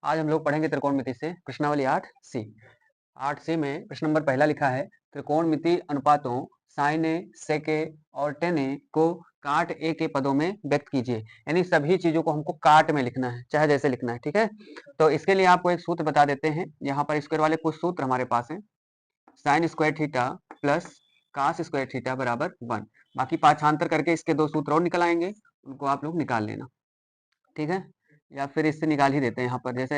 आज हम लोग पढ़ेंगे त्रिकोणमिति से प्रश्नावली 8C। 8C में प्रश्न नंबर पहला लिखा है त्रिकोणमिति अनुपातों साइन ए, सेक ए और टेन ए को काट ए के पदों में व्यक्त कीजिए। यानी सभी चीजों को हमको काट में लिखना है, चाहे जैसे लिखना है, ठीक है। तो इसके लिए आपको एक सूत्र बता देते हैं। यहाँ पर स्क्वायर वाले कुछ सूत्र हमारे पास हैं। Sine square theta plus cos square theta बराबर 1। बाकी पाठांतर करके इसके दो सूत्र और निकल आएंगे, उनको आप लोग निकाल लेना, ठीक है। या फिर इससे निकाल ही देते हैं। यहाँ पर जैसे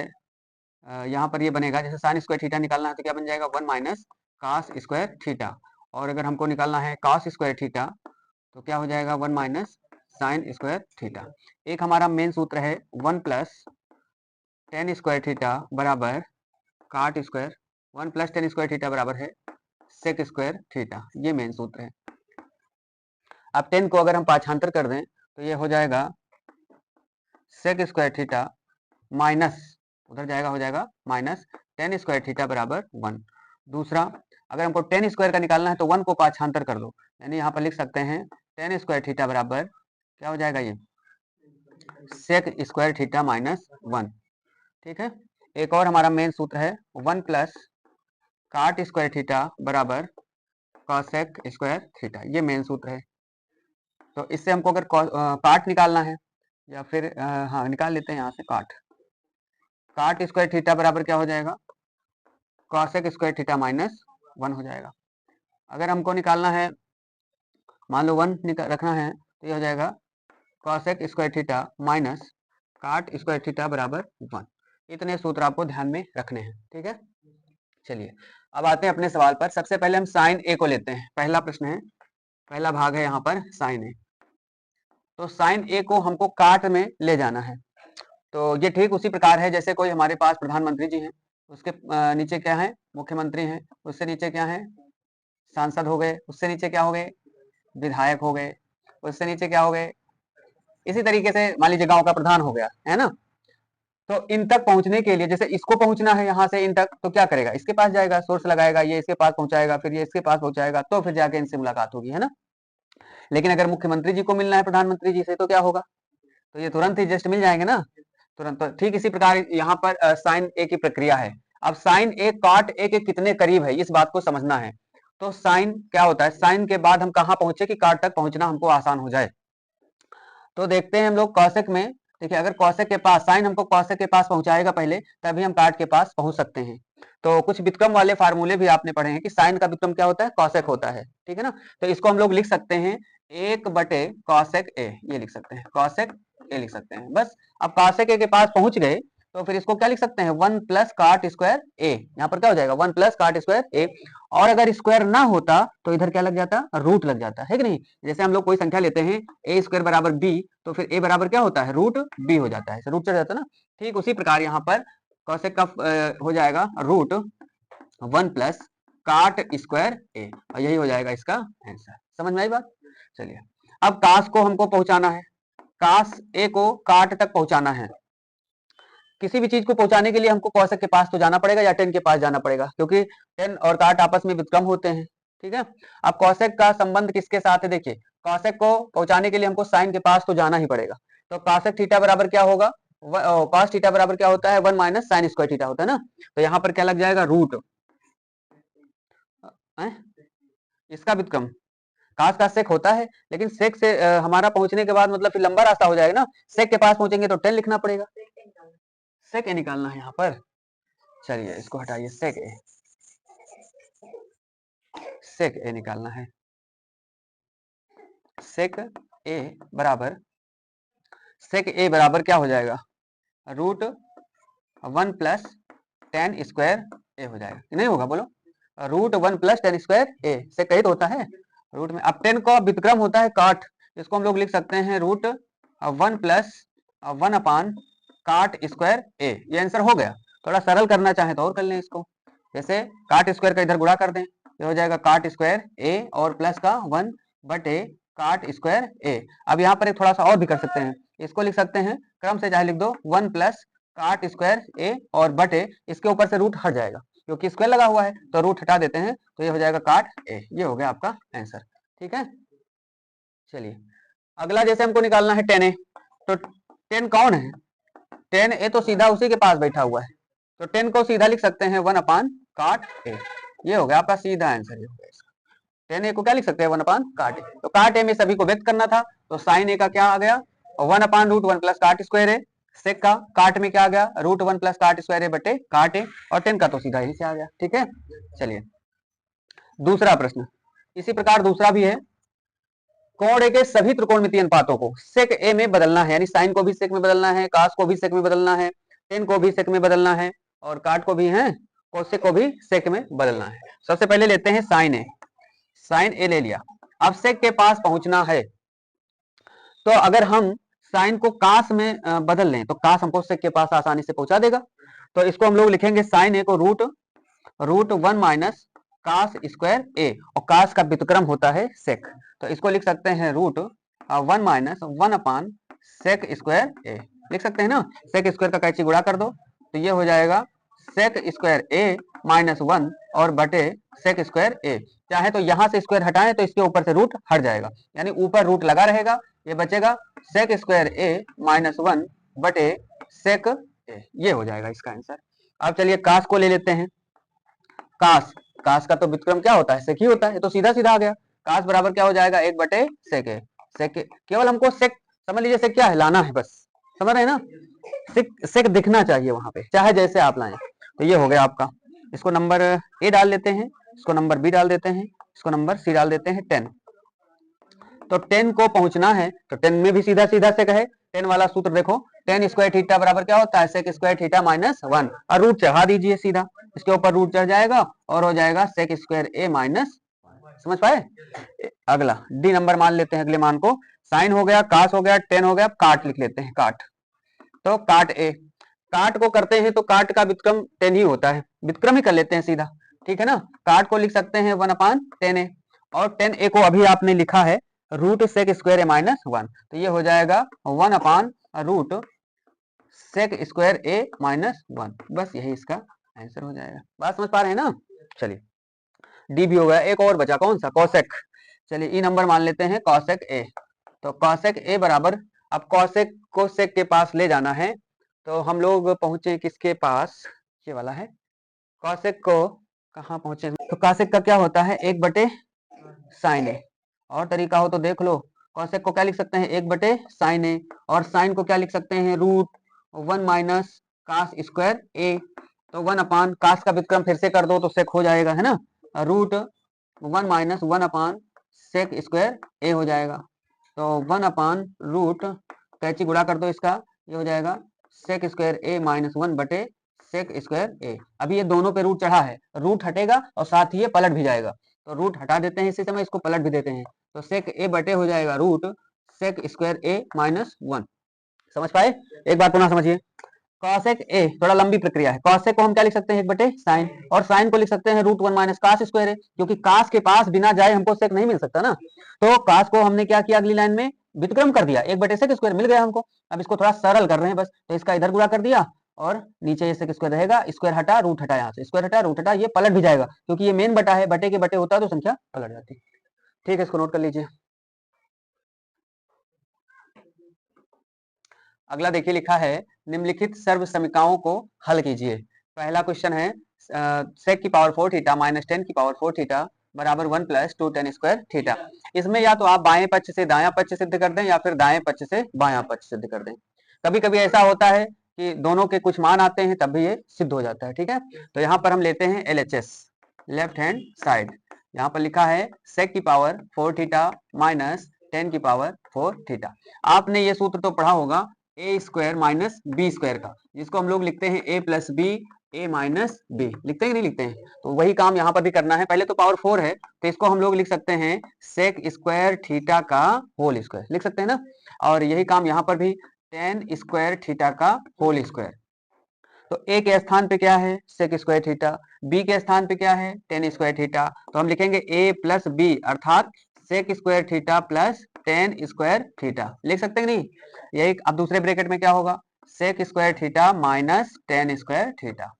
यहाँ पर ये बनेगा, जैसे साइन स्क्वायर थीटा निकालना है तो क्या बन जाएगा 1 माइनस कास स्क्वायर थीटा। और अगर हमको निकालना है कास स्क्वायर थीटा तो क्या हो जाएगा 1 माइनस साइन स्क्वायर थीटा। एक हमारा मेन सूत्र है 1 प्लस टेन स्क्वायर थीटा बराबर काट square, 1 plus ten square theta बराबर है सेक स्क्वायर थीटा। ये मेन सूत्र है। अब 10 को अगर हम पाठांतर कर दें तो ये हो जाएगा सेक स्क्वायर थीटा माइनस, उधर जाएगा हो जाएगा माइनस टेन स्क्वायर थीटा बराबर 1। दूसरा, अगर हमको टेन स्क्वायर का निकालना है तो 1 को पाठांतर कर दो, यानी यहाँ पर लिख सकते हैं टेन स्क्वायर थीटा बराबर क्या हो जाएगा ये सेक स्क्वायर थीटा माइनस 1, ठीक है। एक और हमारा मेन सूत्र है 1 प्लस काट स्क्वायर थीटा बराबर कॉसेक स्क्वायर थीटा। ये मेन सूत्र है। तो इससे हमको अगर काट निकालना है या फिर हाँ निकाल लेते हैं यहाँ से काट स्क्वायर थीटा बराबर क्या हो जाएगा कॉसेक स्क्वायर थीटा माइनस 1 हो जाएगा। अगर हमको निकालना है, मान लो 1 रखना है तो ये हो जाएगा कॉसेक स्क्वायर थीटा माइनस काट स्क्वायर थीटा बराबर 1। इतने सूत्र आपको ध्यान में रखने हैं, ठीक है। चलिए अब आते हैं अपने सवाल पर। सबसे पहले हम साइन ए को लेते हैं। पहला प्रश्न है, पहला भाग है यहाँ पर साइन ए। तो साइन ए को हमको काट में ले जाना है। तो ये ठीक उसी प्रकार है जैसे कोई हमारे पास प्रधानमंत्री जी हैं, उसके नीचे क्या है मुख्यमंत्री हैं, उससे नीचे क्या है सांसद हो गए, उससे नीचे क्या हो गए विधायक हो गए, उससे नीचे क्या हो गए, इसी तरीके से मान लीजिए गांव का प्रधान हो गया, है ना। तो इन तक पहुंचने के लिए जैसे इसको पहुंचना है यहाँ से इन तक, तो क्या करेगा, इसके पास जाएगा, सोर्स लगाएगा, ये इसके पास पहुंचाएगा, फिर ये इसके पास पहुंचाएगा, तो फिर जाके इनसे मुलाकात होगी, है ना। लेकिन अगर मुख्यमंत्री जी को मिलना है प्रधानमंत्री जी से तो क्या होगा, तो ये तुरंत ही जस्ट मिल जाएंगे ना, तुरंत। तो ठीक इसी प्रकार यहाँ पर साइन ए की प्रक्रिया है। अब साइन ए काट ए के कितने करीब है इस बात को समझना है। तो साइन क्या होता है, साइन के बाद हम कहाँ पहुंचे कि काट तक पहुंचना हमको आसान हो जाए। तो देखते हैं हम लोग कौशिक में, देखिए अगर कौशिक के पास साइन हमको कौशिक के पास पहुंचाएगा पहले, तभी हम काट के पास पहुंच सकते हैं। तो कुछ व्युत्क्रम वाले फार्मूले भी आपने पढ़े हैं कि साइन का व्युत्क्रम क्या होता है कौशिक होता है, ठीक है ना। तो इसको हम लोग लिख सकते हैं 1/cosec a, ये लिख सकते हैं cosec a लिख सकते हैं बस। अब cosec a के पास पहुंच गए तो फिर इसको क्या लिख सकते हैं 1 प्लस काट स्क्वायर ए। यहाँ पर क्या हो जाएगा 1 प्लस काट स्क्वायर ए। और अगर स्क्वायर ना होता तो इधर क्या लग जाता, रूट लग जाता है कि नहीं। जैसे हम लोग कोई संख्या लेते हैं ए स्क्वायर बराबर बी, तो फिर ए बराबर क्या होता है रूट बी हो जाता है, रूट चढ़ जाता है ना। ठीक उसी प्रकार यहाँ पर cosec का हो जाएगा रूट 1 प्लस काट स्क्वायर ए, और यही हो जाएगा इसका आंसर। समझ में आई बात। चलिए अब कास को हमको पहुंचाना है, कास ए को काट तक पहुंचाना है। किसी भी चीज को पहुंचाने के लिए हमको कौशिक के पास तो जाना पड़ेगा या टेन के पास जाना पड़ेगा, क्योंकि टेन और काट आपस में व्युत्क्रम होते हैं, ठीक है। अब कौशिक का संबंध किसके साथ है, देखिए कौशिक को पहुंचाने के लिए हमको साइन के पास तो जाना ही पड़ेगा। तो कौशिक थीटा बराबर क्या होगा, कॉस थीटा बराबर क्या होता है 1 माइनस साइन स्क्वायर थीटा होता है ना। तो यहाँ पर क्या लग जाएगा रूट, इसका व्युत्क्रम कास का सेक होता है, लेकिन सेक से हमारा पहुंचने के बाद मतलब फिर लंबा रास्ता हो जाएगा ना। सेक के पास पहुंचेंगे तो 10 लिखना पड़ेगा, सेक ए निकालना है यहाँ पर। चलिए इसको हटाइए, सेक ए, सेक ए निकालना है। सेक ए बराबर, सेक ए बराबर क्या हो जाएगा रूट 1 प्लस टेन स्क्वायर ए हो जाएगा कि नहीं होगा, बोलो। रूट 1 प्लस टेन स्क्वायर ए से कही तो होता है रूट में। अब 10 का व्युत्क्रम होता है काट, इसको हम लोग लिख सकते हैं रूट 1 प्लस 1 अपान काट स्क्वायर ए। ये आंसर हो गया। थोड़ा सरल करना चाहे तो और कर लें इसको, जैसे काट स्क्वायर का इधर गुणा कर दें, ये हो जाएगा काट स्क्वायर ए और प्लस का 1 बटे काट स्क्वायर ए। अब यहाँ पर एक थोड़ा सा और भी कर सकते हैं, इसको लिख सकते हैं क्रम से चाहे लिख दो 1 प्लस काट स्क्वायर ए और बटे इसके ऊपर से रूट हट जाएगा क्योंकि स्क्वायर लगा हुआ है, तो रूट हटा देते हैं तो ये हो जाएगा काट ए। ये हो गया आपका आंसर, ठीक है। चलिए अगला जैसे हमको निकालना है टेन ए, तो टेन कौन है, 10a तो सीधा उसी के पास बैठा हुआ है, तो 10 को सीधा लिख सकते हैं 1 अपान काट a। ये हो गया आपका सीधा आंसर, ये हो गया इसका। 10a को क्या लिख सकते हैं 1 अपान काट a, तो काट a में सभी को व्यक्त करना था, तो साइन a का क्या आ गया 1 अपान root 1 plus cot square a। Sec का काट में क्या आ गया root 1 plus cot square a बटे काट a, और 10 का तो सीधा यही से आ गया। ठीक है, चलिए दूसरा प्रश्न इसी प्रकार दूसरा भी है। कोण ए के सभी त्रिकोणमितीय अनुपातों को सेक ए में बदलना है, यानी साइन को भी सेक में बदलना है, कास को भी सेक में बदलना है, टेन को भी सेक में बदलना है, और काट को भी है, कोसेक को भी सेक में बदलना है। सबसे पहले लेते हैं साइन ए। साइन ए ले लिया, अब सेक के पास पहुंचना है, तो अगर हम साइन को कास में बदल लें तो कास हमको सेक के पास आसानी से पहुंचा देगा। तो इसको हम लोग लिखेंगे साइन ए को रूट 1 माइनस कास स्क्वायर ए, और कास का व्युत्क्रम होता है सेक, तो इसको लिख सकते हैं रूट 1 माइनस 1 अपान सेक स्क्वायर ए, लिख सकते हैं ना। सेक स्क्वायर का कैंची गुणा कर दो तो ये हो जाएगा सेक स्क्वायर ए माइनस 1 और बटे सेक स्क्वायर ए। चाहे तो यहां से स्क्वायर हटाएं तो इसके ऊपर से रूट हट जाएगा, यानी ऊपर रूट लगा रहेगा, ये बचेगा सेक स्क्वायर ए माइनस 1 बटे सेक ए, ये हो जाएगा इसका आंसर। अब चलिए कास को ले लेते हैं। कास का तो व्युत्क्रम क्या होता है सेक ही होता है, तो सीधा सीधा आ गया। कास बराबर क्या हो जाएगा 1 बटे सेक ए। सेक केवल हमको सेक समझ लीजिए, सेक क्या है लाना है, बस समझ रहे हैं ना, सेक दिखना चाहिए वहां पे, चाहे जैसे आप लाएं। तो ये हो गया आपका, इसको नंबर ए डाल देते हैं, इसको नंबर बी डाल देते हैं, इसको नंबर सी डाल देते हैं 10। तो 10 को पहुंचना है तो 10 में भी सीधा सीधा सेक है। 10 वाला सूत्र देखो, 10 स्क्वायर थीटा बराबर क्या होता है सेक स्क्वायर थीटा माइनस 1, और रूट चढ़ा दीजिए सीधा, इसके ऊपर रूट चढ़ जाएगा और हो जाएगा सेक स्क्वायर ए माइनस। समझ पाए। अगला डी नंबर मान लेते हैं, अगले मान को साइन हो गया, कास हो गया, 10 हो गया, काट लिख लेते हैं काट। तो काट ए, काट को करते हैं तो काट का व्युत्क्रम 10 ही होता है, व्युत्क्रम ही कर लेते हैं सीधा, ठीक है ना। काट को लिख सकते हैं 1 अपान 10a, और 10a को अभी आपने लिखा है रूट सेक स्क्वायर ए माइनस 1, तो ये हो जाएगा 1 अपान रूट सेक स्क्वायर ए माइनस 1, बस यही इसका आंसर हो जाएगा। बात समझ पा रहे हैं ना। चलिए डी भी हो गया, एक और बचा कौन सा कॉसेक। चलिए ई नंबर मान लेते हैं कॉसेक ए। तो कॉसेक ए बराबर, अब कॉसेक को सेक के पास ले जाना है, तो हम लोग पहुंचे किसके पास, ये वाला है कॉसेक को, कहाँ पहुंचे, तो कॉसेक का क्या होता है 1 बटे साइन ए, और तरीका हो तो देख लो। कॉसेक को क्या लिख सकते हैं 1 बटे साइन ए, और साइन को क्या लिख सकते हैं रूट 1 माइनस कास स्क्वायर ए। तो 1 अपान कास का व्युत्क्रम फिर से कर दो तो सेक हो जाएगा, है ना, रूट 1 माइनस 1 अपान सेक स्क्वायर ए हो जाएगा। तो 1 अपान रूट कैंची गुणा कर दो इसका, ये हो जाएगा सेक स्क्वायर ए माइनस 1 बटे सेक स्क्वायर ए। अभी ये दोनों पे रूट चढ़ा है, रूट हटेगा और साथ ही ये पलट भी जाएगा, तो रूट हटा देते हैं इसी समय, इसको पलट भी देते हैं, तो सेक ए बटे हो जाएगा रूट सेक स्क्वायर ए माइनस 1। समझ पाए। एक बार पुनः समझिए, कॉसेक ए थोड़ा लंबी प्रक्रिया है। कॉसेक को हम क्या लिख सकते हैं 1 बटे साइन, और साइन को लिख सकते हैं रूट 1 माइनस कास स्क्वायर है, क्योंकि कास के पास बिना जाए हमको सेक नहीं मिल सकता ना। तो कास को हमने क्या किया अगली लाइन में व्युत्क्रम कर दिया, 1 बटे सेक स्क्वायर मिल गया हमको। अब इसको थोड़ा सरल कर रहे हैं बस, तो इसका इधर गुणा कर दिया और नीचे ये सेक स्क्वायर रहेगा, स्क्वायर हटा रूट हटा, यहाँ से स्क्वायर हटा रूट हटा, ये पलट भी जाएगा क्योंकि ये मेन बटा है, बटे के बटे होता तो संख्या पलट जाती। ठीक है, इसको नोट कर लीजिए। अगला देखिए लिखा है निम्नलिखित सर्व समीकरणों को हल कीजिए। पहला क्वेश्चन है सेक की पावर 4 थीटा माइनस 10 की पावर 4 थीटा बराबर 1 प्लस 2 tan स्क्वायर थीटा। इसमें या तो आप बाएं पक्ष से दायां पक्ष सिद्ध कर दें या फिर दाएं पक्ष से बायां पक्ष सिद्ध कर दें। कभी कभी ऐसा होता है कि दोनों के कुछ मान आते हैं तब भी ये सिद्ध हो जाता है। ठीक है, तो यहाँ पर हम लेते हैं LHS लेफ्ट हैंड साइड। यहाँ पर लिखा है सेक की पावर 4 थीटा माइनस 10 की पावर 4 थीटा। आपने ये सूत्र तो पढ़ा होगा ए स्क्वायर माइनस बी स्क्वायर का, जिसको हम लोग लिखते हैं ए plus B A minus B, लिखते हैं कि नहीं लिखते हैं। तो वही काम यहाँ पर भी करना है। पहले तो पावर 4 है तो इसको हम लोग लिख सकते हैं सेक स्क्वायर थीटा का होल स्क्वायर, लिख सकते हैं ना। और यही काम यहाँ पर भी tan स्क्वायर थीटा का होल स्क्वायर। तो ए के स्थान पे क्या है सेक स्क्वायर थीटा, बी के स्थान पे क्या है tan स्क्वायर थीटा, तो हम लिखेंगे ए प्लस बी अर्थात sec square theta plus tan square theta, लिख सकते हैं नहीं। यही अब दूसरे ब्रैकेट में क्या होगा sec square theta minus tan square theta.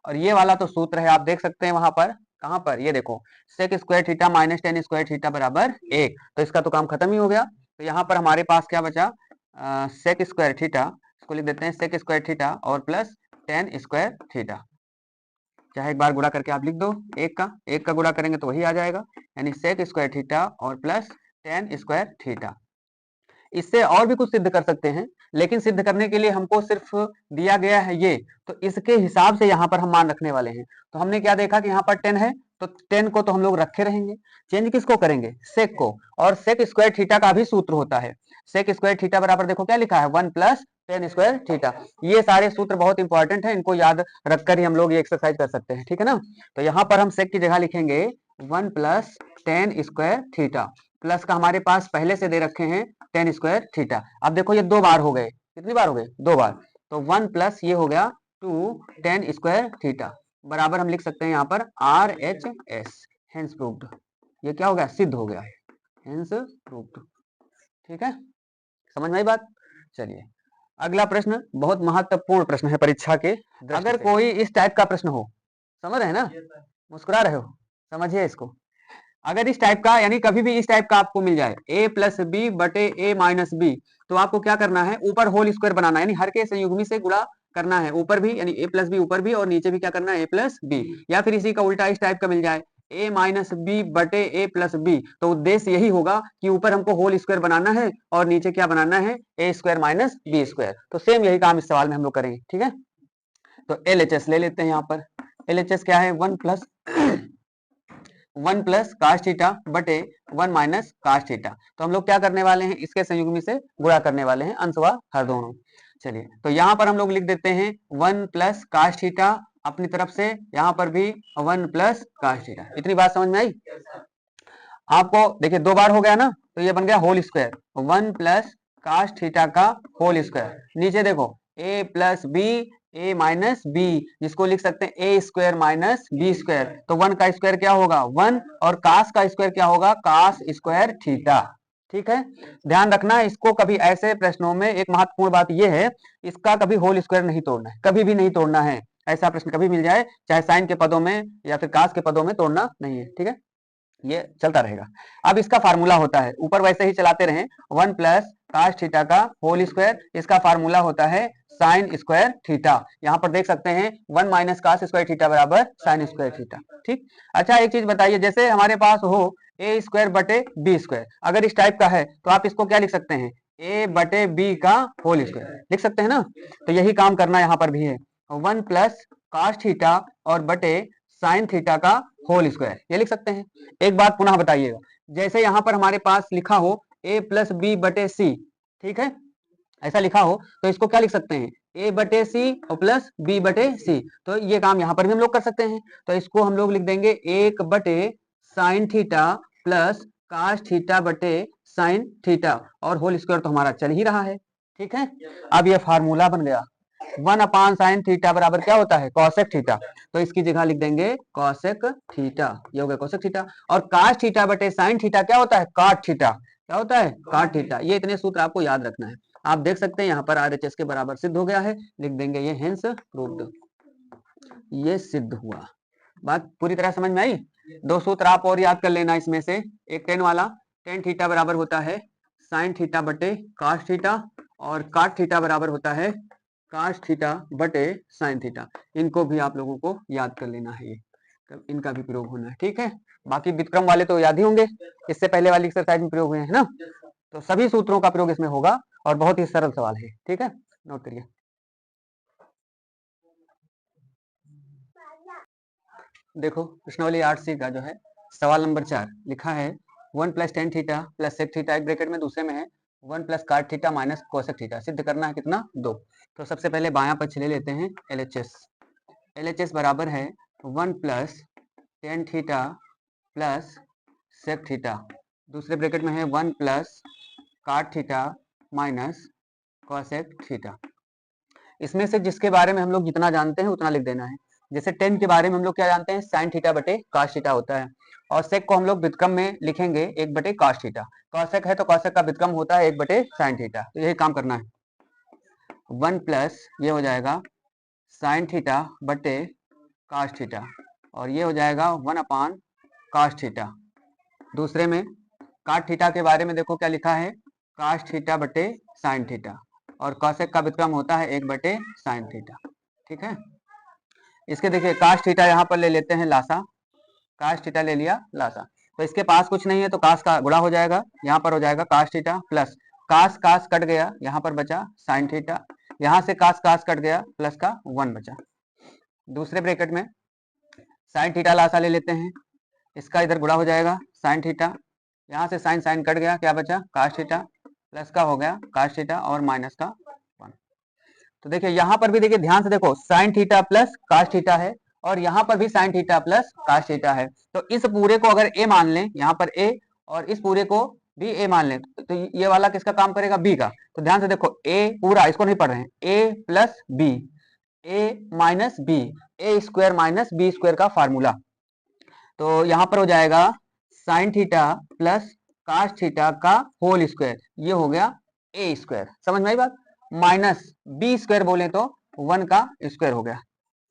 और ये वाला तो सूत्र है, आप देख सकते हैं वहां पर, कहां पर, ये देखो sec square theta minus tan square theta बराबर 1, तो इसका तो काम खत्म ही हो गया। तो यहाँ पर हमारे पास क्या बचा सेक स्क्वायर थीटा इसको लिख देते हैं सेक स्क्वायर थीटा और प्लस टेन स्क्वायर थीटा। चाहे एक बार गुणा करके आप लिख दो, एक का गुणा करेंगे तो वही आ जाएगा, यानी सेक स्क्वायर थीटा और प्लस टेन स्क्वायर थीटा। इससे और भी कुछ सिद्ध कर सकते हैं, लेकिन सिद्ध करने के लिए हमको सिर्फ दिया गया है ये, तो इसके हिसाब से यहाँ पर हम मान रखने वाले हैं। तो हमने क्या देखा कि यहाँ पर 10 है, तो 10 को तो हम लोग रखे रहेंगे, चेंज किसको करेंगे, सेक को। और सेक स्क्वायर थीटा का भी सूत्र होता है, सेक स्क्वायर थीटा बराबर देखो क्या लिखा है, 1 प्लस टेन स्क्वायर थीटा। ये सारे सूत्र बहुत इंपॉर्टेंट है, इनको याद रखकर ही हम लोग ये एक्सरसाइज कर सकते हैं, ठीक है ना। तो यहाँ पर हम सेक की जगह लिखेंगे 1 plus ten square theta, plus का हमारे पास पहले से दे रखे हैं टेन स्क्वायर थीटा। अब देखो ये 2 बार हो गए, कितनी बार हो गए, 2 बार, तो 1 प्लस ये हो गया 2 टेन स्क्वायर थीटा बराबर हम लिख सकते हैं यहाँ पर RHS, हेंस प्रूव्ड। ये क्या हो गया, सिद्ध हो गया, हेंस प्रूव्ड। ठीक है, समझ में आई बात। चलिए अगला प्रश्न बहुत महत्वपूर्ण प्रश्न है परीक्षा के। अगर कोई इस टाइप का प्रश्न हो, समझ रहे हैं ना, मुस्कुरा रहे हो, समझिए इसको। अगर इस टाइप का, यानी कभी भी इस टाइप का आपको मिल जाए a प्लस बी बटे a माइनस बी, तो आपको क्या करना है, ऊपर होल स्क्वायर बनाना है, यानी हर के संयुग्मी से गुणा करना है, ऊपर भी यानी a प्लस बी ऊपर भी और नीचे भी क्या करना है a प्लस बी। या फिर इसी का उल्टा इस टाइप का मिल जाए a माइनस बी बटे a प्लस बी, तो उद्देश्य यही होगा कि ऊपर हमको होल स्क्वायर बनाना है और नीचे क्या बनाना है, a square minus B square. तो सेम यही काम इस सवाल में हम लोग करेंगे, ठीक है। तो LHS ले लेते हैं, यहाँ पर LHS क्या है, 1 प्लस कास थीटा बटे 1 माइनस कास थीटा। तो हम लोग क्या करने वाले हैं, इसके संयुग्मी से गुणा करने वाले हैं, अंश व हर दोनों। चलिए तो यहाँ पर हम लोग लिख देते हैं 1 प्लस कास थीटा, अपनी तरफ से यहाँ पर भी 1 प्लस कास थीटा। इतनी बात समझ में आई आपको। देखिए 2 बार हो गया ना, तो ये बन गया whole square, 1 plus cos theta का होल स्क्वायर। नीचे देखो a plus B a minus B, जिसको लिख सकते हैं a square minus B square. तो 1 का स्क्वायर क्या होगा 1, और कास का स्क्वायर क्या होगा, कास स्क्वायर थीटा। ठीक है, ध्यान रखना इसको, कभी ऐसे प्रश्नों में एक महत्वपूर्ण बात यह है, इसका कभी होल स्क्वायर नहीं तोड़ना है, कभी भी नहीं तोड़ना है। ऐसा प्रश्न कभी मिल जाए, चाहे साइन के पदों में या फिर कास के पदों में, तोड़ना नहीं है, ठीक है, ये चलता रहेगा। अब इसका फार्मूला होता है, ऊपर वैसे ही चलाते रहें, 1 प्लस कास थीटा का होल स्क्वायर, इसका फार्मूला होता है साइन स्क्वायर थीटा। यहाँ पर देख सकते हैं 1 माइनस कास स्क्वायर थीटा बराबर साइन स्क्वायर थीटा। ठीक, अच्छा एक चीज बताइए, जैसे हमारे पास हो a स्क्वायर बटे बी स्क्वायर, अगर इस टाइप का है तो आप इसको क्या लिख सकते हैं, a बटे बी का होल स्क्वायर लिख सकते हैं ना। तो यही काम करना यहाँ पर भी है, 1 प्लस कास थीटा और बटे साइन थीटा का होल स्क्वायर, ये लिख सकते हैं। एक बात पुनः बताइएगा, जैसे यहाँ पर हमारे पास लिखा हो a प्लस बी बटे सी, ठीक है, ऐसा लिखा हो तो इसको क्या लिख सकते हैं, a बटे सी और प्लस b बटे सी। तो ये काम यहाँ पर भी हम लोग कर सकते हैं, तो इसको हम लोग लिख देंगे 1 बटे sine theta plus cos theta बटे साइन थीटा, और होल स्क्वायर तो हमारा चल ही रहा है। ठीक है, अब ये फार्मूला बन गया, 1 अपान साइन थीटा बराबर क्या होता है, कॉसेक थीटा। तो इसकी जगह लिख देंगे कॉसेक थीटा, ये हो गया कॉसेक थीटा। और कास थीटा बटे साइन थीटा क्या होता है, काट थीटा, क्या होता है, काट थीटा। ये इतने सूत्र आपको याद रखना है। आप देख सकते हैं यहाँ पर RHS के बराबर सिद्ध हो गया है, लिख देंगे ये हेंस प्रूव्ड, ये सिद्ध हुआ। बात पूरी तरह समझ में आई। 2 सूत्र आप और याद कर लेना इसमें से, एक टेन वाला, टेन थीटा बराबर होता है साइन थीटा बटे कास थीटा, और काट थीटा बराबर होता है कास थीटा बटे साइन थीटा। इनको भी आप लोगों को याद कर लेना है, ये इनका भी प्रयोग होना है। ठीक है, बाकी व्युत्क्रम वाले तो याद ही होंगे, इससे पहले वाली एक्सरसाइज में प्रयोग हुए हैं ना, तो सभी सूत्रों का प्रयोग इसमें होगा, और बहुत ही सरल सवाल है। ठीक है, नोट करिए। देखो प्रश्नावली 8C का जो है सवाल नंबर 4 लिखा है 1 plus tan theta plus sec theta, एक ब्रैकेट में दूसरे में है 1 प्लस काट थीटा माइनस कोसेक थीटा, सिद्ध करना है कितना, 2। तो सबसे पहले बायां पक्ष ले लेते हैं LHS। LHS बराबर है 1 plus tan theta plus sec theta, दूसरे ब्रैकेट में है 1 प्लस काट थीटा माइनस कोसेक थीटा। इसमें से जिसके बारे में हम लोग जितना जानते हैं उतना लिख देना है। जैसे टेन के बारे में हम लोग क्या जानते हैं, साइन थीटा बटे कास थीटा होता है, और सेक को हम लोग व्युत्क्रम में लिखेंगे 1 बटे कास थीटा। कॉसेक है तो कॉसेक का व्युत्क्रम होता है 1 बटे साइन थीटा। तो यही काम करना है। 1 प्लस ये हो जाएगा साइन थीटा बटे कास थीटा, और ये हो जाएगा 1 अपान कास थीटा। दूसरे में काट थीटा के बारे में देखो क्या लिखा है, कास थीटा बटे साइन थीटा, और कॉसेक का व्युत्क्रम होता है 1/sin थीटा। ठीक है, इसके देखिए काश थीटा यहाँ पर ले लेते हैं लासा, काश थीटा ले लिया लासा, तो इसके पास कुछ नहीं है तो काश का गुणा हो जाएगा, यहाँ पर हो जाएगा काश थीटा प्लस काश काश कट गया, यहाँ पर बचा साइन थीटा, यहाँ से काश काश कट गया प्लस का 1 बचा। दूसरे ब्रैकेट में साइन थीटा लासा ले लेते हैं, इसका इधर गुणा हो जाएगा साइन थीटा, यहाँ से साइन साइन कट गया, क्या बचा काश थीटा, प्लस का हो गया काश थीटा और माइनस का 1। तो देखिए यहाँ पर भी देखिए ध्यान से देखो साइन थीटा प्लस काश थीटा है और यहाँ पर भी साइन थीटा प्लस काश थीटा है। तो इस पूरे को अगर ए मान लें, यहाँ पर ए, और इस पूरे को भी ए मान लें, तो ये वाला किसका काम करेगा, बी का। तो ध्यान से देखो ए पूरा, इसको नहीं पढ़ रहे हैं, ए plus B, A minus B, A square minus B square का फार्मूला। तो यहाँ पर हो जाएगा साइन थीटा प्लस काश थीटा का होल स्क्वायर, ये हो गया ए स्क्वायर, समझ में आई बात, माइनस बी स्क्वायर बोले तो 1 का स्क्वायर हो गया,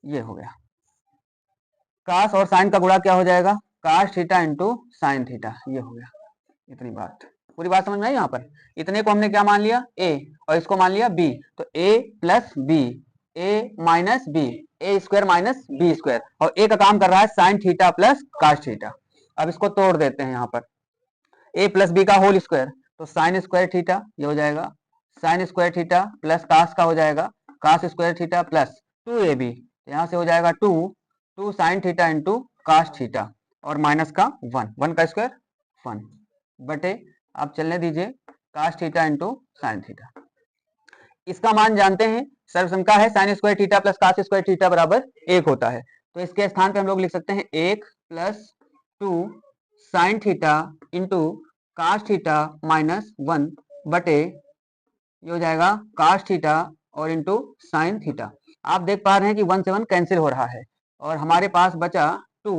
ये हो गया। काश और साइन का गुणा क्या हो जाएगा, काश थीटा इंटू साइन थीटा, ये हो गया। इतनी बात, पूरी बात समझ में आई। यहाँ पर इतने को हमने क्या मान लिया, ए, और इसको मान लिया बी, तो ए plus B, A minus B, A square minus B square, और ए का काम कर रहा है साइन थीटा प्लस काश थीटा। अब इसको तोड़ देते हैं, यहाँ पर ए प्लस बी का होल स्क्वायर, तो साइन स्क्वायर थीटा, ये हो जाएगा साइन स्क्वायर थीटा प्लस काश का हो जाएगा काश स्क्वायर थीटा प्लस 2ab, यहाँ से हो जाएगा 2 साइन थीटा इंटू काश थीटा और माइनस का 1 का स्क्वायर 1 बटे, आप चलने दीजिए काश थीटा इंटू साइन थीटा। इसका मान जानते हैं, सर्वसंख्या है साइन स्क्वायर थीटा प्लस काश स्क्वायर थीटा बराबर 1 होता है, तो इसके स्थान पे हम लोग लिख सकते हैं 1 प्लस 2 साइन थीटा इंटू काश थीटा माइनस 1 बटे, ये हो जाएगा काश थीटा और इंटू साइन थीटा। आप देख पा रहे हैं कि 1 से 1 कैंसिल हो रहा है और हमारे पास बचा 2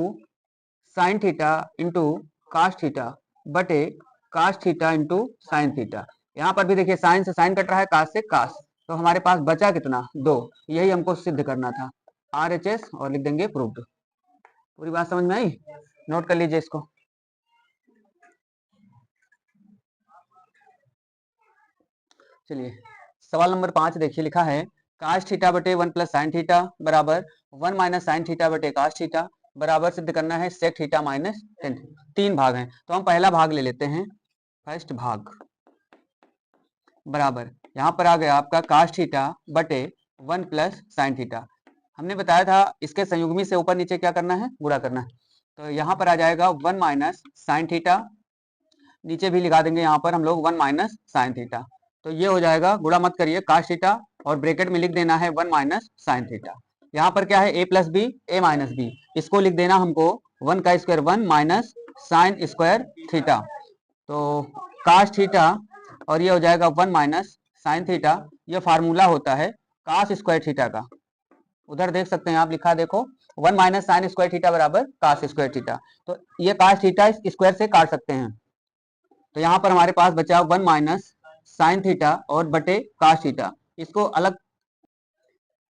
साइन थीटा इंटू काश थीटा बटे काश थीटा इंटू साइन थीटा। यहाँ पर भी देखिए साइन से साइन कट रहा है, काश से काश, तो हमारे पास बचा कितना 2, यही हमको सिद्ध करना था, RHS और लिख देंगे प्रूव्ड। पूरी बात समझ में आई, नोट कर लीजिए इसको। चलिए सवाल नंबर 5 देखिए, लिखा है काश थीटा बटे 1 प्लस साइन थीटा बराबर 1 माइनस साइन थीटा बटे काश थीटा बराबर सिद्ध करना है सेक थीटा माइनस टेन। 3 भाग हैं, तो हम पहला भाग ले लेते हैं, फर्स्ट भाग बराबर, यहाँ पर आ गया आपका काश थीटा बटे 1 प्लस साइन थीटा। हमने बताया था इसके संयुग्मी से ऊपर नीचे क्या करना है, गुणा करना है, तो यहाँ पर आ जाएगा 1 माइनस साइन थीटा, नीचे भी लिखा देंगे यहाँ पर हम लोग 1 माइनस साइन थीटा, तो ये हो जाएगा, गुणा मत करिए, काश थीटा और ब्रैकेट में लिख देना है 1 माइनस साइन थीटा। यहाँ पर क्या है, a plus B, A minus B, इसको लिख देना हमको 1 का square 1 minus sine square theta, तो काश थीटा और ये हो जाएगा 1 माइनस साइन थीटा, ये फार्मूला होता है काश स्क्वायर थीटा का, उधर देख सकते हैं आप, लिखा देखो 1 माइनस साइन स्क्वायर थीटा बराबर काश स्क्वायर थीटा, तो ये काश थीटा स्क्वायर से काट सकते हैं, तो यहाँ पर हमारे पास बचा 1 माइनस साइन थीटा और बटे काश थीटा, इसको अलग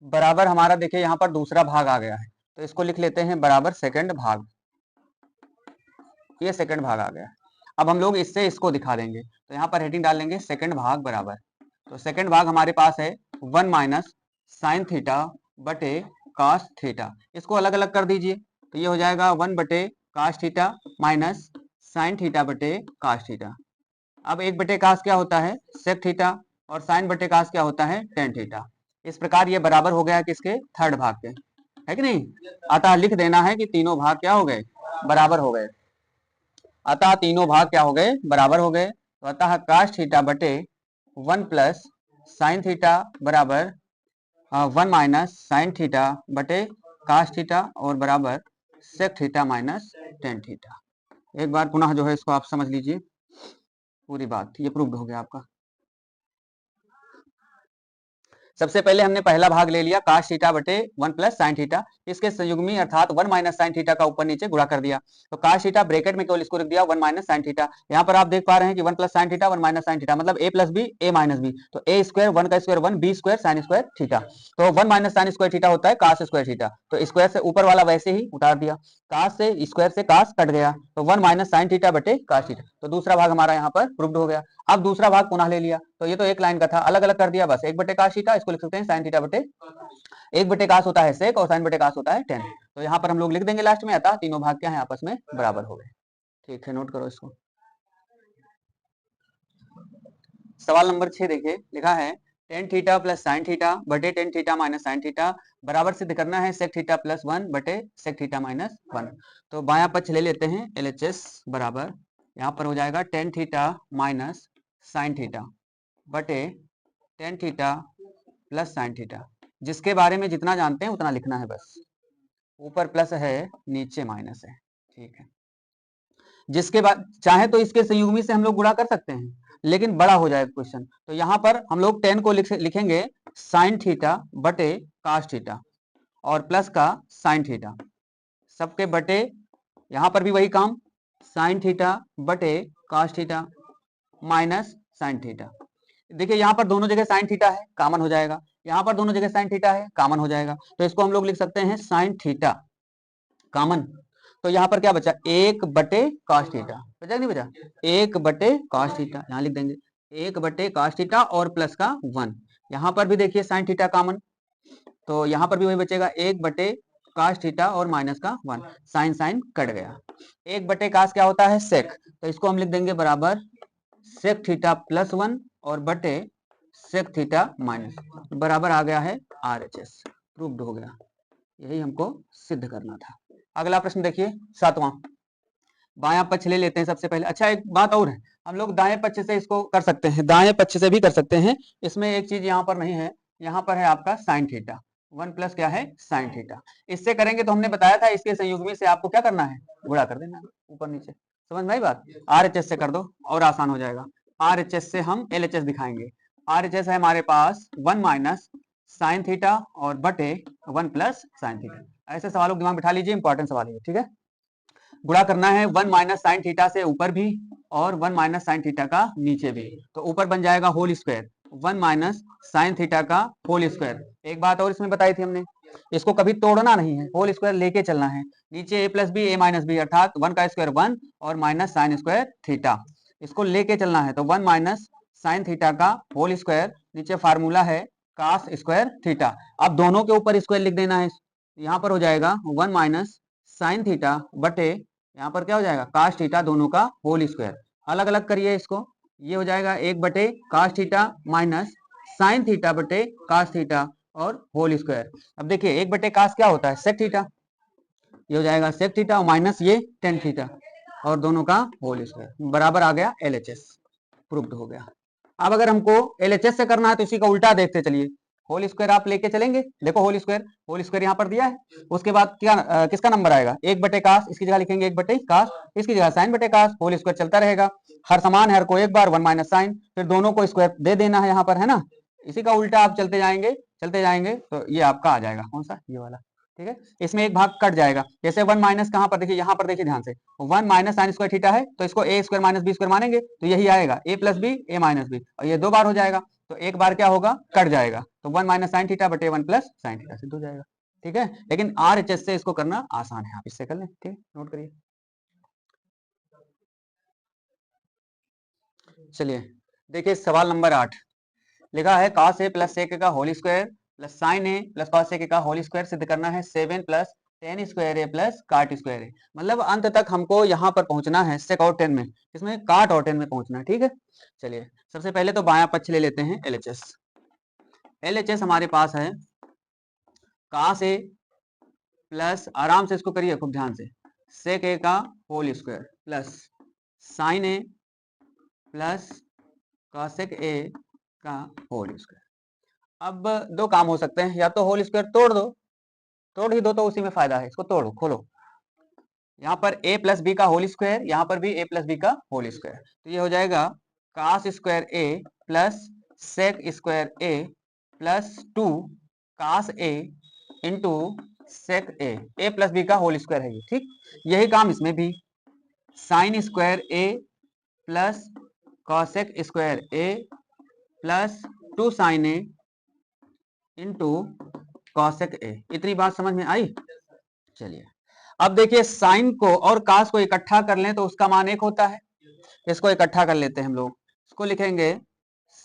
बराबर हमारा देखिए यहाँ पर दूसरा भाग आ गया है, तो इसको लिख लेते हैं बराबर सेकंड भाग, ये सेकंड भाग आ गया। अब हम लोग इससे इसको दिखा देंगे, तो यहाँ पर हेडिंग डाल लेंगे सेकंड भाग बराबर, तो सेकंड भाग हमारे पास है 1 माइनस साइन थीटा बटे काश थीटा, इसको अलग अलग कर दीजिए, तो ये हो जाएगा 1 बटे काश थीटा माइनस साइन थीटा बटे काश थीटा। अब 1 बटे काश क्या होता है, सेक थीटा, और साइन बटे काश क्या होता है, टेन थीटा। इस प्रकार ये बराबर हो गया किसके, थर्ड भाग के, है कि नहीं। अतः लिख देना है कि तीनों भाग क्या हो गए, बराबर हो गए, अतः तीनों भाग क्या हो गए, बराबर हो गए। तो अतः काश थीटा बटे 1 प्लस साइन थीटा बराबर 1 माइनस साइन थीटा बटे काश थीटा और बराबर sec theta minus tan theta. एक बार पुनः जो है इसको आप समझ लीजिए, पूरी बात ये प्रूव्ड हो गया आपका। सबसे पहले हमने पहला भाग ले लिया काश थीटा बटे 1 प्लस साइन थीटा, इसके संयुग्मी अर्थात 1 माइनस साइन थीटा का ऊपर नीचे गुणा कर दिया, तो काश थीटा ब्रैकेट में केवल इसको रख दिया 1 माइनस साइन थीटा। यहाँ पर आप देख पा रहे हैं कि 1 plus sine theta 1 minus sine theta मतलब a plus B, A minus B, तो a स्क्वायर 1 का square 1, B square sine square theta, तो 1 माइनस साइन स्क्वायर थीटा होता है काश स्क्वायर थीटा, तो स्क्वायर से ऊपर वाला वैसे ही उतार दिया, काश से स्क्वायर से काश कट गया, तो 1 माइनस साइन थीटा बटे काश थीटा, तो दूसरा भाग हमारा यहाँ पर प्रूव्ड हो गया। अब दूसरा भाग पुनः ले लिया, तो ये तो एक लाइन का था, अलग अलग कर दिया बस। 1/cos थीटा, इसको लिख सकते हैं sin थीटा बटे 1/cos होता है sec और sin बटे cos होता है tan। तो यहाँ पर हम लोग लिख देंगे लास्ट में, अतः तीनों भाग क्या है आपस में बराबर हो गए। ठीक है, नोट करो इसको। सवाल नंबर 6 देखिए, लिखा है tan theta plus sin theta बटे tan theta minus sin theta बराबर सिद्ध करना है sec थीटा प्लस 1 बटे sec थीटा माइनस 1। तो बायां पक्ष ले लेते हैं, LHS बराबर यहाँ पर हो जाएगा tan theta minus sin theta बटे tan theta plus sin theta. जिसके बारे में जितना जानते हैं उतना लिखना है बस, ऊपर प्लस है नीचे माइनस है। ठीक है, जिसके बाद चाहे तो इसके संयुग्मी से हम लोग गुणा कर सकते हैं, लेकिन बड़ा हो जाएगा क्वेश्चन। तो यहाँ पर हम लोग tan को लिखेंगे sin थीटा बटे cos थीटा और प्लस का sin थीटा, सबके बटे, यहाँ पर भी वही काम, sin थीटा बटे cos theta minus sin theta. देखिए यहाँ पर दोनों जगह sin थीटा है, कॉमन हो जाएगा, यहाँ पर दोनों जगह sin थीटा है, कॉमन हो जाएगा। तो इसको हम लोग लिख सकते हैं sin थीटा कॉमन। तो यहाँ पर क्या बचा, 1/cos थीटा, बचा नहीं बचा, 1/cos थीटा, यहाँ लिख देंगे 1/cos थीटा और प्लस का 1। यहाँ पर भी देखिए sin थीटा कॉमन, तो यहाँ पर भी वही बचेगा 1/cos थीटा और माइनस का 1, साइन साइन कट गया। 1/cos क्या होता है, सेक, तो इसको हम लिख देंगे बराबर सेक थीटा प्लस 1 और बटे सेक थीटा माइनस, बराबर आ गया है RHS, प्रूव्ड हो गया। यही हमको सिद्ध करना था। अगला प्रश्न देखिए 7वां, बायां पक्ष ले लेते हैं सबसे पहले। अच्छा एक बात और है, हम लोग दाएं पक्ष से इसको कर सकते हैं, दाएं पक्ष से भी कर सकते हैं। इसमें एक चीज यहाँ पर नहीं है, यहाँ पर है आपका sin थीटा, 1 प्लस क्या है sin थीटा। इससे करेंगे तो हमने बताया था इसके संयुग्मी से आपको क्या करना है, गुणा कर देना ऊपर नीचे। समझ में आई बात? RHS से कर दो और आसान हो जाएगा। RHS से हम LHS दिखाएंगे। RHS है हमारे पास 1 माइनस साइन थीटा और बटे 1 प्लस साइन थीटा। ऐसे सवालों को दिमाग बिठा लीजिए, इंपॉर्टेंट सवाल है, ठीक है। गुणा करना है 1 माइनस साइन थीटा से ऊपर भी और 1 माइनस साइन थीटा का नीचे भी। तो ऊपर बन जाएगा whole square 1 minus sine theta का होल स्क्वायर। एक बात और इसमें बताई थी हमने, इसको कभी तोड़ना नहीं है, होल स्क्वायर लेके चलना है। नीचे a plus B a minus B, अर्थात 1 का स्क्वायर 1 और माइनस साइन स्क्वायर थीटा, इसको लेके चलना है। तो 1 माइनस साइन थीटा का होल स्क्वायर, नीचे फार्मूला है कास स्क्वायर थीटा। अब दोनों के ऊपर स्क्वायर लिख देना है, यहाँ पर हो जाएगा 1 माइनस साइन थीटा बटे, यहाँ पर क्या हो जाएगा कास थीटा, दोनों का होल स्क्वायर। अलग अलग करिए इसको, ये हो जाएगा 1/cos theta minus sine theta बटे cos थीटा और होल स्क्वायर। अब देखिए 1/cos क्या होता है, सेक थीटा, ये हो जाएगा सेक थीटा और माइनस ये tan थीटा और दोनों का होल स्क्वायर, बराबर आ गया LHS, प्रूव्ड हो गया। अब अगर हमको LHS से करना है तो इसी का उल्टा देखते चलिए, होल स्क्वायर आप लेके चलेंगे, देखो होल स्क्वायर यहाँ पर दिया है, उसके बाद क्या किसका नंबर आएगा 1/cos, इसकी जगह लिखेंगे 1/cos, इसकी जगह sin बटे cos, होल स्क्वायर चलता रहेगा, हर समान है, हर को एक बार 1 माइनस साइन, फिर दोनों को स्क्वायर दे देना है यहाँ पर, है ना। इसी का उल्टा आप चलते जाएंगे तो ये आपका आ जाएगा कौन सा, ये वाला, ठीक है। इसमें एक भाग कट जाएगा, जैसे 1 माइनस कहाँ पर देखिए, यहाँ पर देखिए ध्यान से, 1 माइनस साइन स्क्वायर थीटा है तो इसको a square minus B square मानेंगे तो यही आएगा a plus B a minus B, और ये 2 बार हो जाएगा तो एक बार क्या होगा, कट जाएगा, तो 1 माइनस साइन थीटा बटे 1 प्लस साइन थीटा सिद्ध हो जाएगा, ठीक है। लेकिन RHS से इसको करना आसान है, आप इससे कर लें, ठीक है, नोट करिए। चलिए देखिए सवाल नंबर 8, लिखा है cos a प्लस sec का whole square plus sin a plus cos sec का होल स्क्वायर सिद्ध करना है 7 plus tan square a plus cot square a। मतलब अंत तक हमको यहाँ पर पहुंचना है sec और tan में, इसमें काट और tan में पहुंचना है, ठीक है। चलिए सबसे पहले तो बायां पक्ष ले लेते हैं LHS। LHS हमारे पास है cos a प्लस, आराम से इसको करिए खूब ध्यान से, sec a का whole square plus sin a plus cos sec a का होल स्क्वायर। अब दो काम हो सकते हैं, या तो होल स्क्वायर तोड़ ही दो तो उसी में फायदा है, इसको तोड़ो खोलो, यहाँ पर a प्लस बी का होल स्क्वायर, यहाँ पर भी a प्लस बी का होल स्क्वायर, तो ये हो जाएगा cos square a plus sec square a plus 2 cos a into sec a plus B का होल स्क्वायर है ये, ठीक। यही काम इसमें भी, sine square a plus cosec square a plus 2 sin a into cosec A. इतनी बात समझ में आई? चलिए अब देखिए साइन को और कास को इकट्ठा कर लें तो उसका मान एक होता है, इसको इकट्ठा कर लेते हैं हम लोग, इसको लिखेंगे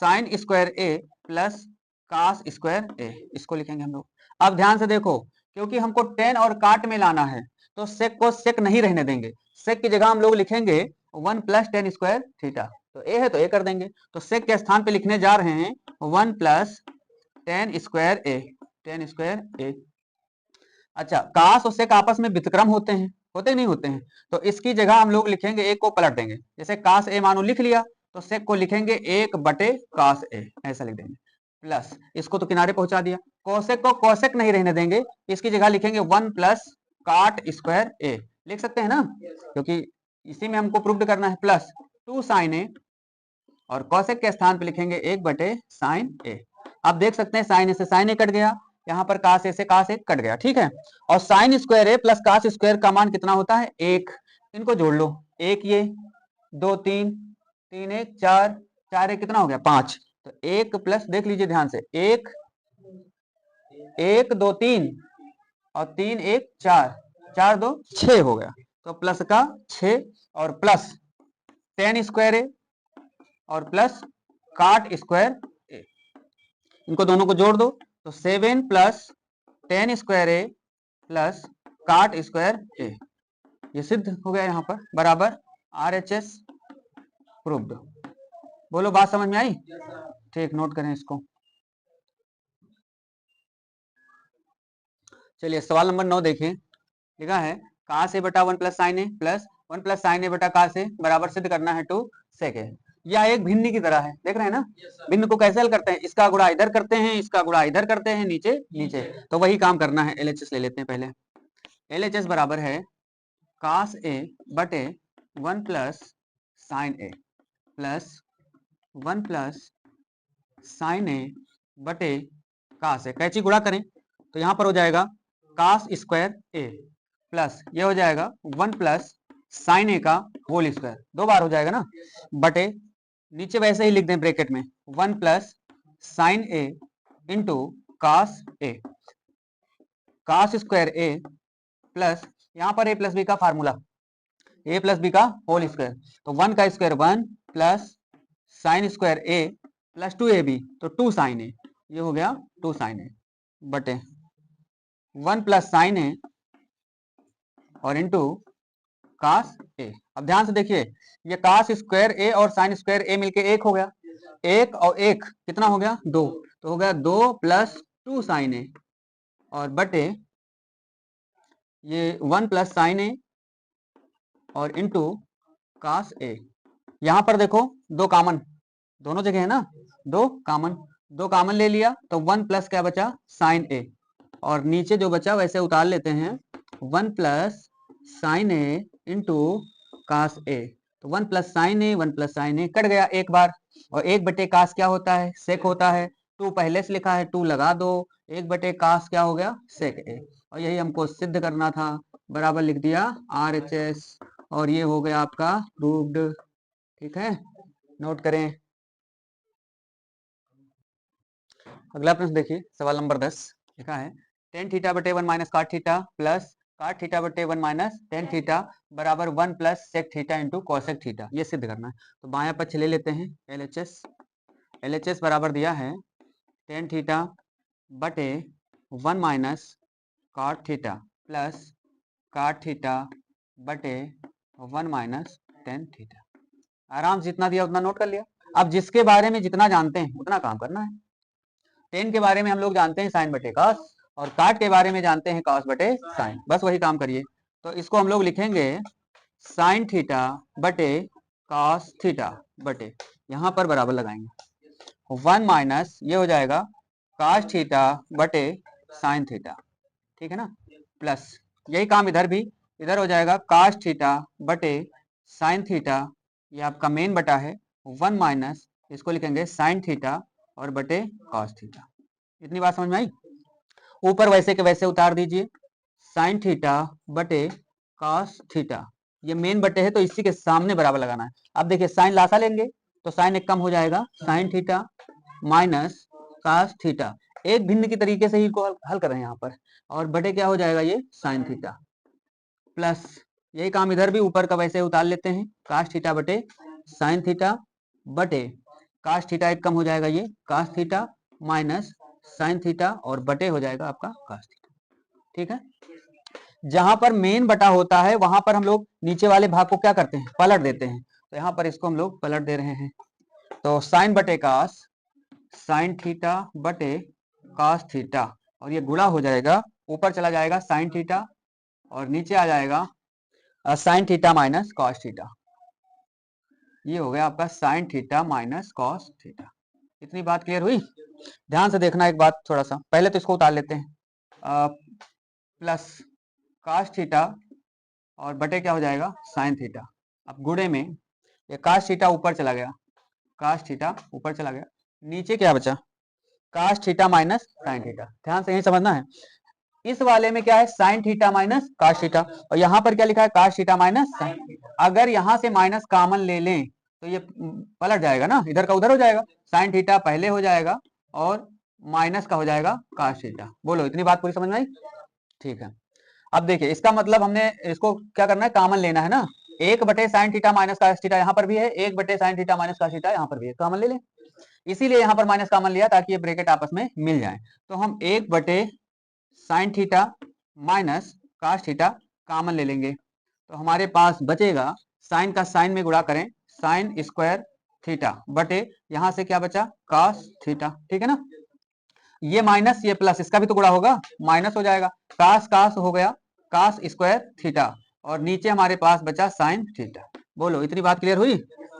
साइन स्क्वायर ए प्लस कास स्क्वायर ए, इसको लिखेंगे हम लोग। अब ध्यान से देखो, क्योंकि हमको टेन और काट में लाना है तो सेक को सेक नहीं रहने देंगे, सेक की जगह हम लोग लिखेंगे 1 प्लस टेन स्क्वायर थीटा। तो ए है तो ए कर देंगे, तो सेक के स्थान पे लिखने जा रहे हैं 1 प्लस टेन स्क्वायर ए, टेन स्क्वायर ए। अच्छा, कास और सेक आपस में व्युत्क्रम होते हैं, होते नहीं होते हैं, तो इसकी जगह हम लोग लिखेंगे एक को पलट देंगे, जैसे कास ए मानो लिख लिया तो सेक को लिखेंगे 1 बटे कास ए, ऐसा लिख देंगे। प्लस इसको तो किनारे पहुंचा दिया, कोसेक को कोसेक नहीं रहने देंगे, इसकी जगह लिखेंगे 1 प्लस काट स्क्वायर ए, लिख सकते हैं ना, क्योंकि इसी में हमको प्रूव करना है। प्लस 2 साइन ए, और कोसेक के स्थान पे लिखेंगे 1 बटे साइन ए। अब देख सकते हैं साइन ए से साइन ए कट गया, यहाँ पर कास ए से कास ए कट गया, ठीक है। और साइन स्क्वायर ए प्लस कास स्क्वायर का मान कितना होता है 1, इनको जोड़ लो, 1 ये 2 3, 3 1 4, 4 1 कितना हो गया 5, तो 1 प्लस देख लीजिए ध्यान से, 1 1 2 3 और 3 1 4, 4 2 6 हो गया, तो प्लस का 6 और प्लस टेन स्क्वायर ए और प्लस काट स्क्वायर ए, इनको दोनों को जोड़ दो तो 7 प्लस टेन स्क्वायर ए प्लस काट स्क्वायर ए, ये सिद्ध हो गया यहाँ पर, बराबर RHS प्रूव्ड। बोलो बात समझ में आई? ठीक, नोट करें इसको। चलिए सवाल नंबर 9 देखिए, लिखा है कास ए बटा 1 प्लस साइन ए प्लस 1 प्लस साइन ए बटा कास ए बराबर सिद्ध करना है 2 सेक ए। या एक भिन्न की तरह है, देख रहे हैं ना, भिन्न को कैसे हल करते हैं, इसका गुणा इधर करते हैं, इसका गुणा इधर करते हैं, नीचे नीचे, तो वही काम करना है। LHS ले लेते हैं पहले, LHS बराबर है कास ए बटे 1 प्लस साइन ए प्लस 1 प्लस साइन ए बटे कास ए, कैची गुणा करें तो यहाँ पर हो जाएगा कास स्क्वायर ए प्लस ये हो जाएगा 1 प्लस साइन ए का होल स्क्वायर, 2 बार हो जाएगा ना, बटे नीचे वैसे ही लिख दें ब्रैकेट में 1 प्लस साइन ए इंटू कास ए, कास स्क्वायर ए प्लस यहाँ पर ए प्लस बी का फार्मूला, ए प्लस बी का होल स्क्वायर, तो 1 का स्क्वायर 1 प्लस साइन स्क्वायर ए प्लस 2ab, तो 2 साइन ए, ये हो गया 2 साइन ए बटे 1 प्लस साइन ए और इंटू कास ए। अब ध्यान से देखिए, ये कास स्क्वायर ए और साइन स्क्वायर ए मिलके 1 हो गया, 1 और 1 कितना हो गया 2, तो हो गया 2 प्लस 2 साइन ए और बटे ये 1 प्लस साइन ए और इंटू कास ए। यहां पर देखो 2 कामन, दोनों जगह है ना, 2 कामन ले लिया तो 1 प्लस क्या बचा साइन ए, और नीचे जो बचा वैसे उतार लेते हैं 1 प्लस साइन ए इंटू कास ए, तो 1 प्लस साइन ए 1 प्लस साइन ए कट गया एक बार, और 1 बटे कास क्या होता है सेक होता है, 2 पहले से लिखा है 2 लगा दो, 1 बटे कास क्या हो गया सेक ए, और यही हमको सिद्ध करना था, बराबर लिख दिया RHS, और ये हो गया आपका प्रूव्ड। ठीक है, नोट करें। अगला प्रश्न देखिए, सवाल नंबर 10 लिखा है टेन थीटा बटे 1 माइनस काट थीटा प्लस काट थीटा बटे 1 माइनस टेन थीटा बराबर 1 plus sec theta into cosec theta, ये सिद्ध करना है। तो बायां पक्ष ले लेते हैं LHS बराबर दिया है टेन थीटा बटे 1 माइनस काट थीटा प्लस काट थीटा बटे 1 माइनस टेन थीटा। आराम से जितना दिया उतना नोट कर लिया। अब जिसके बारे में जितना जानते हैं उतना काम करना है। टेन के बारे में हम लोग जानते हैं साइन बटे कास, और काट के बारे में जानते हैं कास बटे साइन, बस वही काम करिए। तो इसको हम लोग लिखेंगे साइन थीटा बटे कास थीटा बटे, यहाँ पर बराबर लगाएंगे 1 माइनस ये हो जाएगा कास थीटा बटे साइन थीटा, ठीक है ना, प्लस यही काम इधर भी, इधर हो जाएगा कास थीटा बटे साइन थीटा, ये आपका मेन बटा है 1 माइनस इसको लिखेंगे साइन थीटा और बटे कॉस थीटा। इतनी बात समझ में आई? ऊपर वैसे के वैसे उतार दीजिए, साइन थीटा बटे कॉस थीटा, ये मेन बटे है तो इसी के सामने बराबर लगाना है। अब देखिए साइन लासा लेंगे तो साइन एक कम हो जाएगा, sign theta minus cos theta, एक भिन्न की तरीके से ही को हल कर रहे हैं यहाँ पर, और बटे क्या हो जाएगा ये साइन थीटा, प्लस यही काम इधर भी ऊपर का वैसे उतार लेते हैं, कॉस थीटा बटे साइन थीटा बटे कास थीटा एक कम हो जाएगा, ये cos theta minus sine theta और बटे हो जाएगा आपका कास थीटा। ठीक है, जहां पर मेन बटा होता है वहां पर हम लोग नीचे वाले भाग को क्या करते हैं, पलट देते हैं। तो यहाँ पर इसको हम लोग पलट दे रहे हैं। तो साइन बटे कास, साइन थीटा बटे कास थीटा, और ये गुणा हो जाएगा, ऊपर चला जाएगा साइन थीटा और नीचे आ जाएगा sign theta minus cos theta. ये हो गया आपका sign theta minus cos theta. इतनी बात क्लियर हुई? ध्यान से देखना एक बात, थोड़ा सा पहले तो इसको उतार लेते हैं, प्लस कास थीटा और बटे क्या हो जाएगा साइन थीटा। अब गुणे में ये कास थीटा ऊपर चला गया, कास थीटा ऊपर चला गया, नीचे क्या बचा, cos theta minus sine theta. ध्यान से यही समझना है। इस वाले में क्या है, sine theta minus cos theta, और यहाँ पर क्या लिखा है, कास थीटा माइनस साइन। अगर यहाँ से माइनस कॉमन ले लें तो ये पलट जाएगा ना, इधर का उधर हो जाएगा, साइन थीटा पहले हो जाएगा और माइनस का हो जाएगा कास थीटा। बोलो इतनी बात पूरी समझ में आई? ठीक है, अब देखिए इसका मतलब हमने इसको क्या करना है, कॉमन लेना है ना। एक बटे sine theta minus cos theta यहाँ पर भी है, एक बटे sine theta minus cos theta यहाँ पर भी है, कॉमन ले लें। इसीलिए यहाँ पर माइनस कॉमन लिया ताकि ये ब्रैकेट आपस में मिल जाए। तो हम एक बटे sine theta minus cos theta common ले लेंगे, तो हमारे पास बचेगा साइन का साइन में गुणा करें, साइन स्क्वायर थीटा बटे यहाँ से क्या बचा, कास थीटा। ठीक है ना, ये माइनस ये प्लस, इसका भी तो गुणा होगा, माइनस हो जाएगा, कास कास हो गया कास स्क्वायर थीटा, और नीचे हमारे पास बचा साइन थीटा। बोलो इतनी बात क्लियर हुई?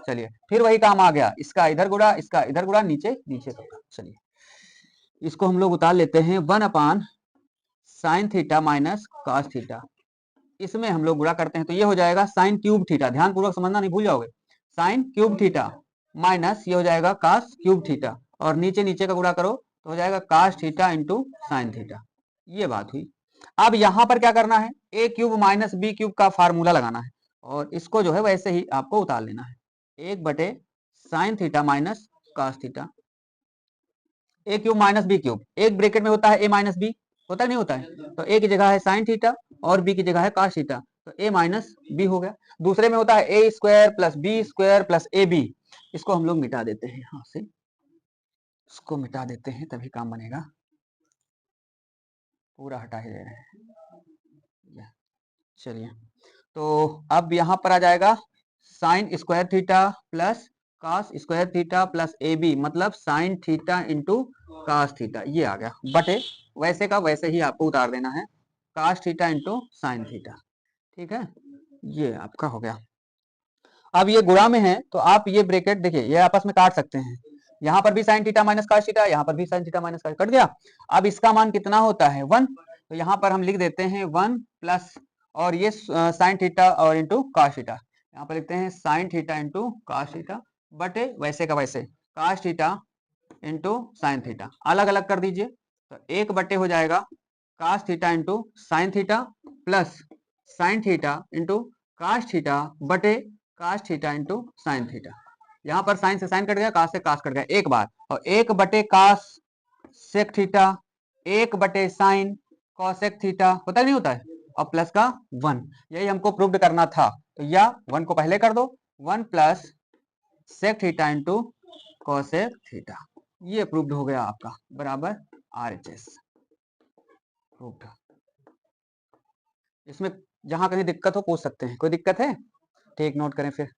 चलिए फिर वही काम आ गया, इसका इधर गुणा इसका इधर गुणा, नीचे नीचे का। चलिए इसको हम लोग उतार लेते हैं, 1 sign theta minus cos theta, इसमें हम लोग गुणा करते हैं तो ये हो जाएगा साइन क्यूब थीटा, ध्यान पूर्वक समझना नहीं भूल जाओगे, साइन क्यूब थीटा माइनस ये हो जाएगा कास क्यूब थीटा, और नीचे नीचे का गुणा करो तो हो जाएगा cos theta into sine theta. ये बात हुई। अब यहां पर क्या करना है, A cube minus B cube का फार्मूला लगाना है, और इसको जो है वैसे ही आपको उतार लेना है, एक बटे sine theta minus cos theta, A cube minus B cube, एक ब्रैकेट में होता है ए माइनस बी, होता नहीं होता है, तो ए की जगह है साइन थीटा और बी की जगह है कॉस थीटा, तो ए माइनस बी हो गया। दूसरे में होता है A square plus B square plus A B, इसको हम लोग मिटा देते हैं, यहां से इसको मिटा देते हैं तभी काम बनेगा, पूरा हटा ही दे रहे हैं। चलिए तो अब यहां पर आ जाएगा sine square theta plus cos square theta plus A B, मतलब sine theta into cos theta, ये आ गया बटे वैसे का वैसे ही आपको उतार देना है, cos theta into sine theta. ठीक है, ये आपका हो गया। अब ये गुणा में है तो आप ये ब्रैकेट देखिए ये आपस में काट सकते हैं, यहाँ पर भी sine theta minus cos theta, यहाँ पर भी साइन थीटा माइनस कास, कट गया। अब इसका मान कितना होता है 1, तो यहाँ पर हम लिख देते हैं 1 प्लस, और ये साइन थीटा और इंटू कास थीटा, यहाँ पर लिखते हैं sine theta into cos theta बटे वैसे का वैसे cos theta into sine theta, अलग अलग कर दीजिए, तो एक बटे हो जाएगा cos theta into sine theta plus sine theta into cos theta बटे cos theta into sine theta. यहाँ पर साइन से साइन कट गया, कास से कास कट गया एक बार, और एक बटे कास सेक थीटा, एक बटे साइन कॉसेक थीटा, होता नहीं होता है, और प्लस का 1, यही हमको प्रूव करना था, तो या 1 को पहले कर दो, 1 plus sec theta into cosec theta, ये प्रूव्ड हो गया आपका, बराबर RHS प्रूव्ड। इसमें जहां कहीं दिक्कत हो पूछ सकते हैं, कोई दिक्कत है? ठीक, नोट करें फिर।